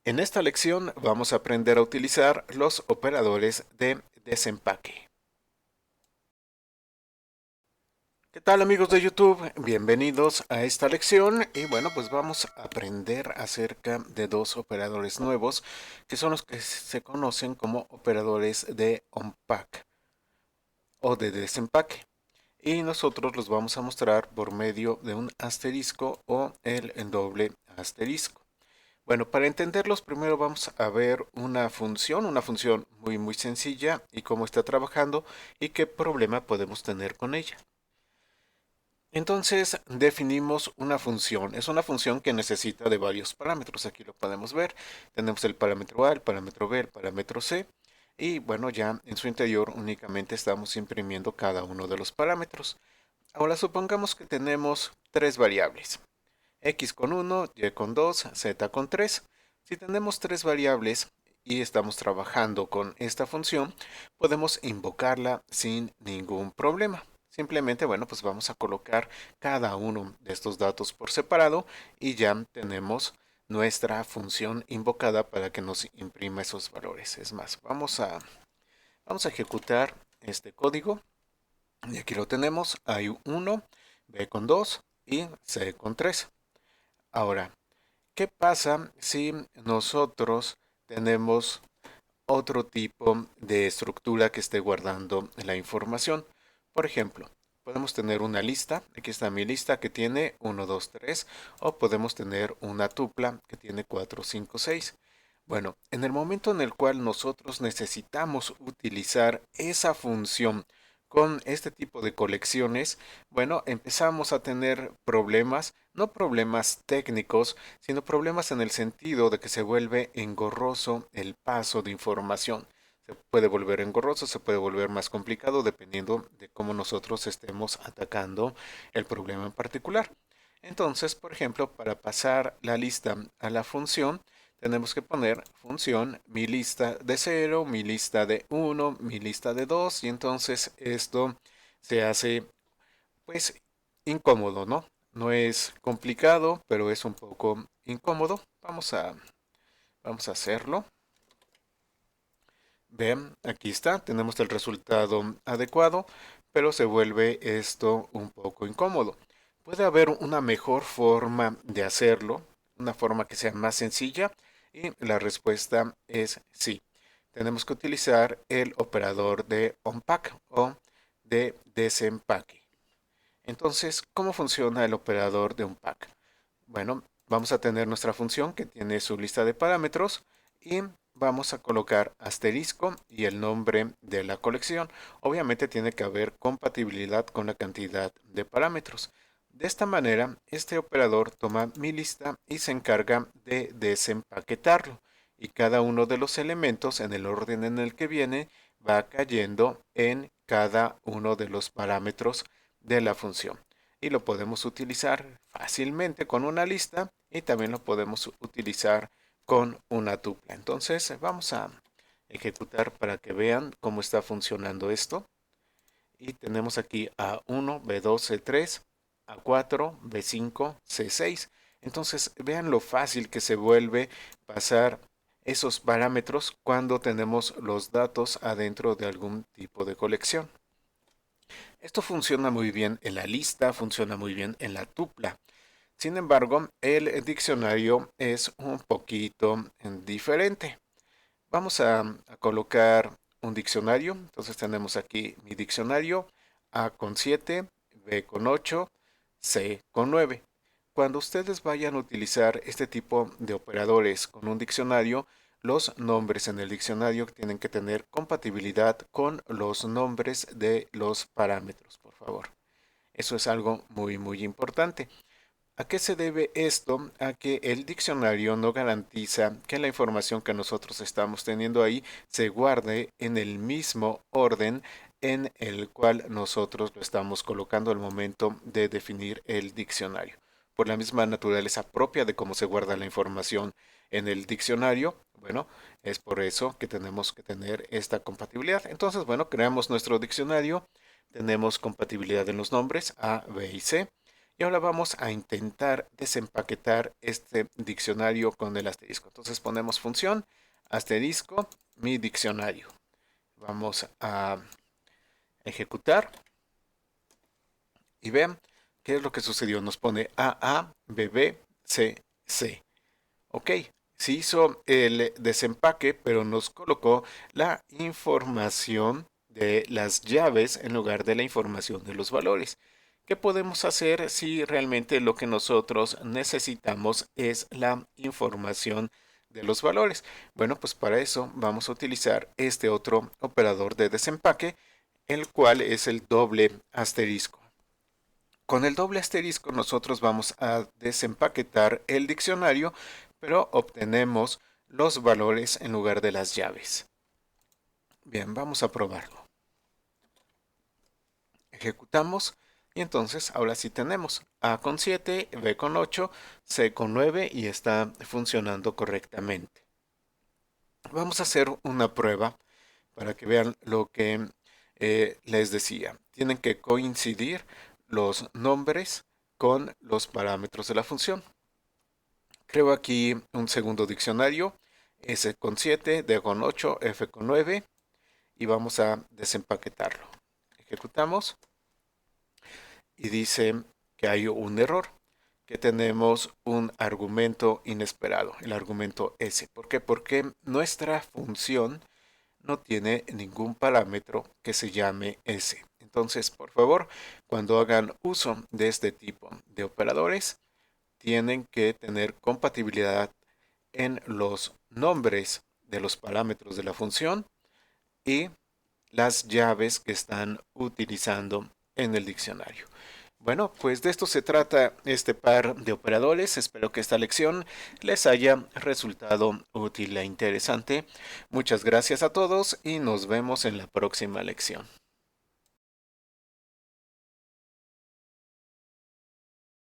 En esta lección vamos a aprender a utilizar los operadores de desempaque. ¿Qué tal amigos de YouTube? Bienvenidos a esta lección y bueno, pues vamos a aprender acerca de dos operadores nuevos que son los que se conocen como operadores de unpack o de desempaque. Y nosotros los vamos a mostrar por medio de un asterisco o el doble asterisco. Bueno, para entenderlos, primero vamos a ver una función muy sencilla y cómo está trabajando y qué problema podemos tener con ella. Entonces, definimos una función. Es una función que necesita de varios parámetros. Aquí lo podemos ver. Tenemos el parámetro A, el parámetro B, el parámetro C. Y bueno, ya en su interior únicamente estamos imprimiendo cada uno de los parámetros. Ahora supongamos que tenemos tres variables. X con 1, Y con 2, Z con 3. Si tenemos tres variables y estamos trabajando con esta función, podemos invocarla sin ningún problema. Simplemente, bueno, pues vamos a colocar cada uno de estos datos por separado y ya tenemos nuestra función invocada para que nos imprima esos valores. Es más, vamos a ejecutar este código y aquí lo tenemos. Hay 1, B con 2 y C con 3. Ahora, ¿qué pasa si nosotros tenemos otro tipo de estructura que esté guardando la información? Por ejemplo, podemos tener una lista, aquí está mi lista que tiene 1, 2, 3, o podemos tener una tupla que tiene 4, 5, 6. Bueno, en el momento en el cual nosotros necesitamos utilizar esa función con este tipo de colecciones, bueno, empezamos a tener problemas, no problemas técnicos, sino problemas en el sentido de que se vuelve engorroso el paso de información. Se puede volver engorroso, se puede volver más complicado dependiendo de cómo nosotros estemos atacando el problema en particular. Entonces, por ejemplo, para pasar la lista a la función, tenemos que poner función mi lista de 0, mi lista de 1, mi lista de 2 y entonces esto se hace pues incómodo, ¿no? No es complicado, pero es un poco incómodo. Vamos a hacerlo. Vean, aquí está, tenemos el resultado adecuado, pero se vuelve esto un poco incómodo. Puede haber una mejor forma de hacerlo, una forma que sea más sencilla, y la respuesta es sí. Tenemos que utilizar el operador de unpack o de desempaque. Entonces, ¿cómo funciona el operador de unpack? Bueno, vamos a tener nuestra función que tiene su lista de parámetros y vamos a colocar asterisco y el nombre de la colección. Obviamente tiene que haber compatibilidad con la cantidad de parámetros. De esta manera, este operador toma mi lista y se encarga de desempaquetarlo. Y cada uno de los elementos en el orden en el que viene va cayendo en cada uno de los parámetros de la función y lo podemos utilizar fácilmente con una lista y también lo podemos utilizar con una tupla. Entonces vamos a ejecutar para que vean cómo está funcionando esto. Y tenemos aquí A1, B2, C3, A4, B5, C6. Entonces vean lo fácil que se vuelve pasar esos parámetros cuando tenemos los datos adentro de algún tipo de colección. Esto funciona muy bien en la lista, funciona muy bien en la tupla. Sin embargo, el diccionario es un poquito diferente. Vamos a colocar un diccionario. Entonces tenemos aquí mi diccionario A con 7, B con 8, C con 9. Cuando ustedes vayan a utilizar este tipo de operadores con un diccionario, los nombres en el diccionario tienen que tener compatibilidad con los nombres de los parámetros, por favor. Eso es algo muy importante. ¿A qué se debe esto? A que el diccionario no garantiza que la información que nosotros estamos teniendo ahí se guarde en el mismo orden en el cual nosotros lo estamos colocando al momento de definir el diccionario. Por la misma naturaleza propia de cómo se guarda la información en el diccionario, bueno, es por eso que tenemos que tener esta compatibilidad. Entonces, bueno, creamos nuestro diccionario, tenemos compatibilidad en los nombres A, B y C Y ahora vamos a intentar desempaquetar este diccionario con el asterisco. Entonces ponemos función asterisco mi diccionario. Vamos a ejecutar y vean qué es lo que sucedió. Nos pone AA, BB, C, C. Ok, se hizo el desempaque, pero nos colocó la información de las llaves en lugar de la información de los valores. ¿Qué podemos hacer si realmente lo que nosotros necesitamos es la información de los valores? Bueno, pues para eso vamos a utilizar este otro operador de desempaque, el cual es el doble asterisco. Con el doble asterisco nosotros vamos a desempaquetar el diccionario, pero obtenemos los valores en lugar de las llaves. Bien, vamos a probarlo. Ejecutamos y entonces ahora sí tenemos A con 7, B con 8, C con 9 y está funcionando correctamente. Vamos a hacer una prueba para que vean lo que les decía. Tienen que coincidir los nombres con los parámetros de la función. Creo aquí un segundo diccionario, S con 7, D con 8, F con 9 y vamos a desempaquetarlo. Ejecutamos y dice que hay un error, que tenemos un argumento inesperado, el argumento S. ¿Por qué? Porque nuestra función no tiene ningún parámetro que se llame S. Entonces, por favor, cuando hagan uso de este tipo de operadores, tienen que tener compatibilidad en los nombres de los parámetros de la función y las llaves que están utilizando en el diccionario. Bueno, pues de esto se trata este par de operadores. Espero que esta lección les haya resultado útil e interesante. Muchas gracias a todos y nos vemos en la próxima lección.